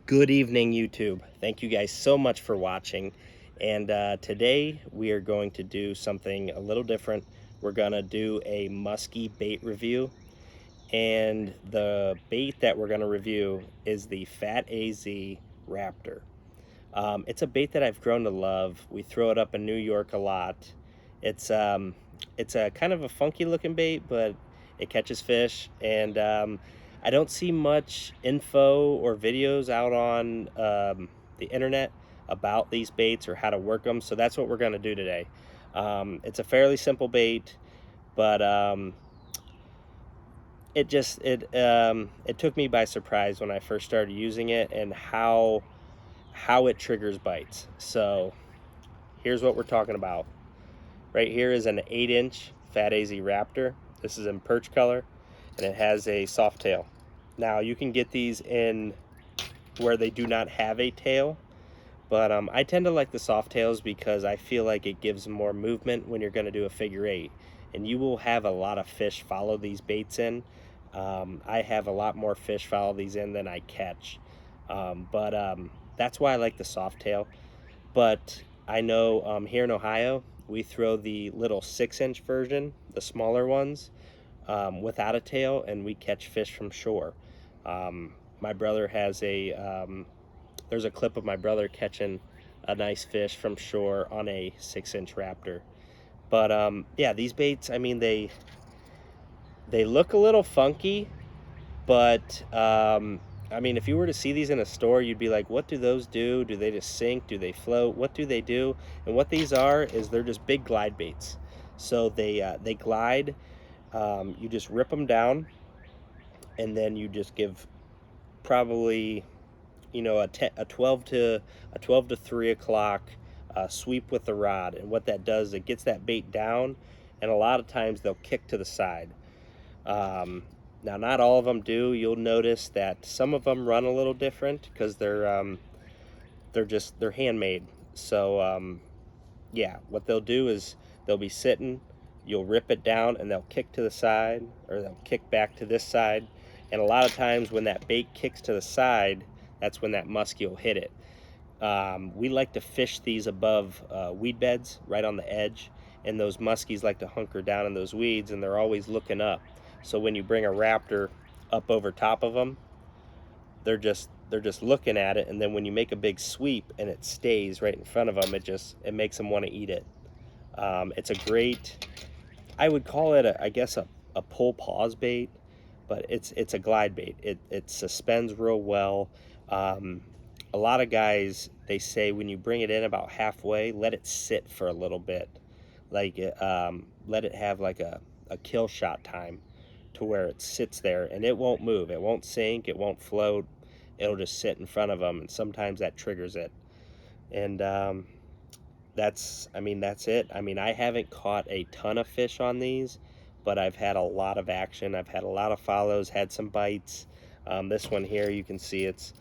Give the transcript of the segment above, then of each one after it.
Good evening, YouTube. Thank you guys so much for watching. And today we are going to do something a little different. We're gonna do a musky bait review. And the bait that we're gonna review is the Fat AZ Raptor. It's a bait that I've grown to love. We throw it up in New York a lot. It's um, it's a kind of a funky looking bait, but it catches fish. And I don't see much info or videos out on the internet about these baits or how to work them. So that's what we're going to do today. It's a fairly simple bait, but it took me by surprise when I first started using it and how it triggers bites. So here's what we're talking about. Right here is an 8-inch Fat AZ Raptor. This is in perch color, and it has a soft tail. Now you can get these in where they do not have a tail, but I tend to like the soft tails because I feel like it gives more movement when you're going to do a figure eight, and you will have a lot of fish follow these baits in. I have a lot more fish follow these in than I catch, but that's why I like the soft tail. But I know here in Ohio, we throw the little 6-inch version, the smaller ones, without a tail, and we catch fish from shore. My brother has there's a clip of my brother catching a nice fish from shore on a 6-inch Raptor. But yeah, these baits, I mean, they look a little funky, but I mean, if you were to see these in a store, you'd be like, what do those do? Do they just sink? Do they float? What do they do? And what these are is they're just big glide baits. So they glide. You just rip them down, and then you just give probably, you know, a 12 to 3 o'clock sweep with the rod. And what that does, it gets that bait down, and a lot of times they'll kick to the side. Now, not all of them do. You'll notice that some of them run a little different because they're handmade. So yeah, what they'll do is they'll be sitting, you'll rip it down, and they'll kick to the side, or they'll kick back to this side. And a lot of times when that bait kicks to the side, that's when that muskie will hit it. We like to fish these above weed beds, right on the edge, and those muskies like to hunker down in those weeds, and they're always looking up. So when you bring a Raptor up over top of them, they're just looking at it, and then when you make a big sweep and it stays right in front of them, it makes them want to eat it. It's a great, I would call it I guess a pull pause bait, but it's a glide bait. It suspends real well. A lot of guys, they say when you bring it in about halfway, let it sit for a little bit, like let it have like a kill shot time, to where it sits there and it won't move, it won't sink, it won't float, it'll just sit in front of them, and sometimes that triggers it. And that's it. I mean, I haven't caught a ton of fish on these, but I've had a lot of action. I've had a lot of follows, had some bites. This one here, you can see it's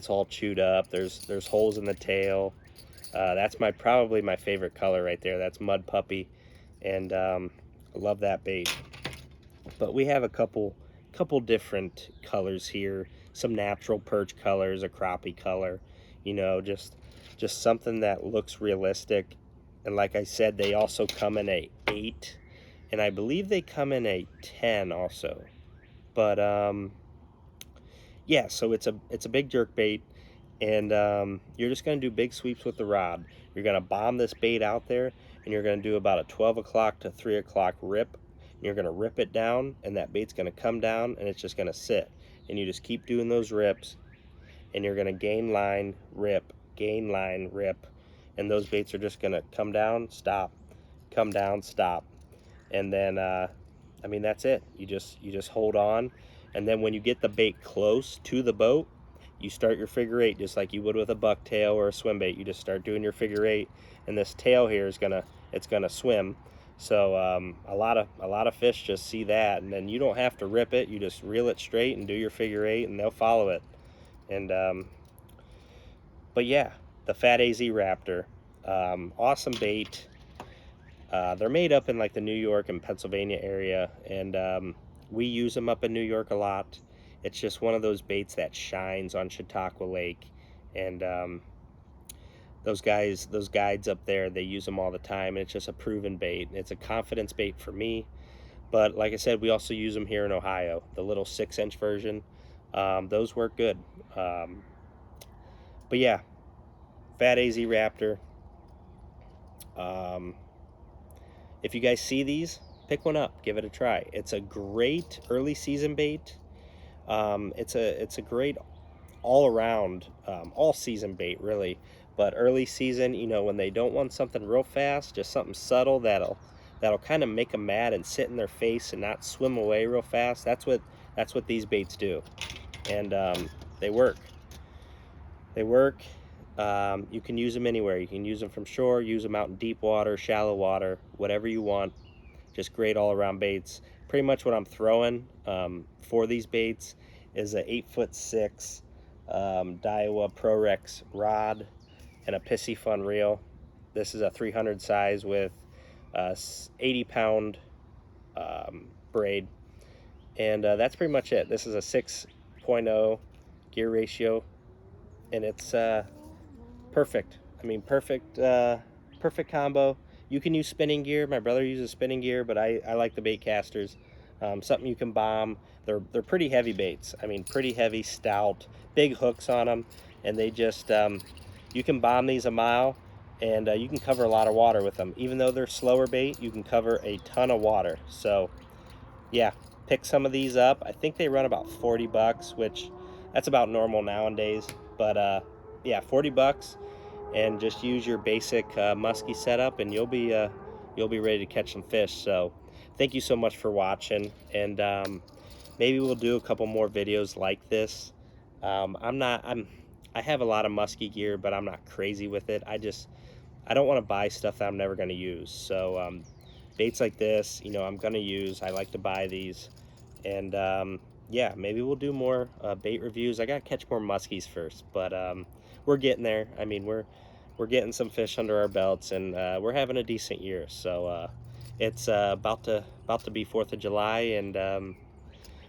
all chewed up. There's holes in the tail. That's probably my favorite color right there. That's mud puppy, and I love that bait. But we have a couple different colors here. Some natural perch colors, a crappie color, you know, just something that looks realistic. And like I said, they also come in a 8, and I believe they come in a 10 also. But yeah, so it's a big jerk bait, and you're just going to do big sweeps with the rod. You're going to bomb this bait out there, and you're going to do about a 12 o'clock to 3 o'clock rip. You're going to rip it down, and that bait's going to come down, and it's just going to sit. And you just keep doing those rips, and you're going to gain line, rip, gain line, rip, and those baits are just going to come down, stop, come down, stop. And then I mean, that's it. You just hold on, and then when you get the bait close to the boat, you start your figure eight just like you would with a bucktail or a swim bait. You just start doing your figure eight, and this tail here is gonna swim. So a lot of fish just see that, and then you don't have to rip it. You just reel it straight and do your figure eight, and they'll follow it. And but yeah, the Fat AZ Raptor, awesome bait. They're made up in like the New York and Pennsylvania area, and we use them up in New York a lot. It's just one of those baits that shines on Chautauqua Lake. And those guides up there, they use them all the time. It's just a proven bait. It's a confidence bait for me. But like I said, we also use them here in Ohio, the little 6-inch version. Those work good. But yeah, Fat AZ Raptor. If you guys see these, pick one up, give it a try. It's a great early season bait. It's a great all around, all season bait really. But early season, you know, when they don't want something real fast, just something subtle that'll kind of make them mad and sit in their face and not swim away real fast. That's what these baits do, and they work. They work. You can use them anywhere. You can use them from shore, use them out in deep water, shallow water, whatever you want. Just great all-around baits. Pretty much what I'm throwing for these baits is a 8'6" Daiwa ProRex rod and a Pissy Fun reel. This is a 300 size with 80-pound braid, and that's pretty much it. This is a 6.0 gear ratio, and it's perfect. I mean, perfect combo. You can use spinning gear. My brother uses spinning gear, but I like the bait casters. Something you can bomb. They're pretty heavy baits. I mean, pretty heavy, stout, big hooks on them, and they just you can bomb these a mile, and you can cover a lot of water with them. Even though they're slower bait, you can cover a ton of water. So yeah, pick some of these up. I think they run about 40 bucks, which that's about normal nowadays. But yeah, 40 bucks, and just use your basic musky setup, and you'll be ready to catch some fish. So thank you so much for watching, and maybe we'll do a couple more videos like this. I have a lot of musky gear, but I'm not crazy with it. I don't want to buy stuff that I'm never going to use. So baits like this, you know, I'm going to use. I like to buy these, and yeah, maybe we'll do more bait reviews. I got to catch more muskies first, but we're getting there. I mean, we're getting some fish under our belts, and we're having a decent year. So it's about to be 4th of July, and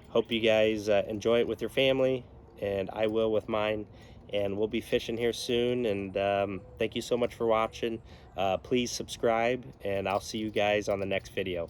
hope you guys enjoy it with your family, and I will with mine. And we'll be fishing here soon, and thank you so much for watching. Please subscribe, and I'll see you guys on the next video.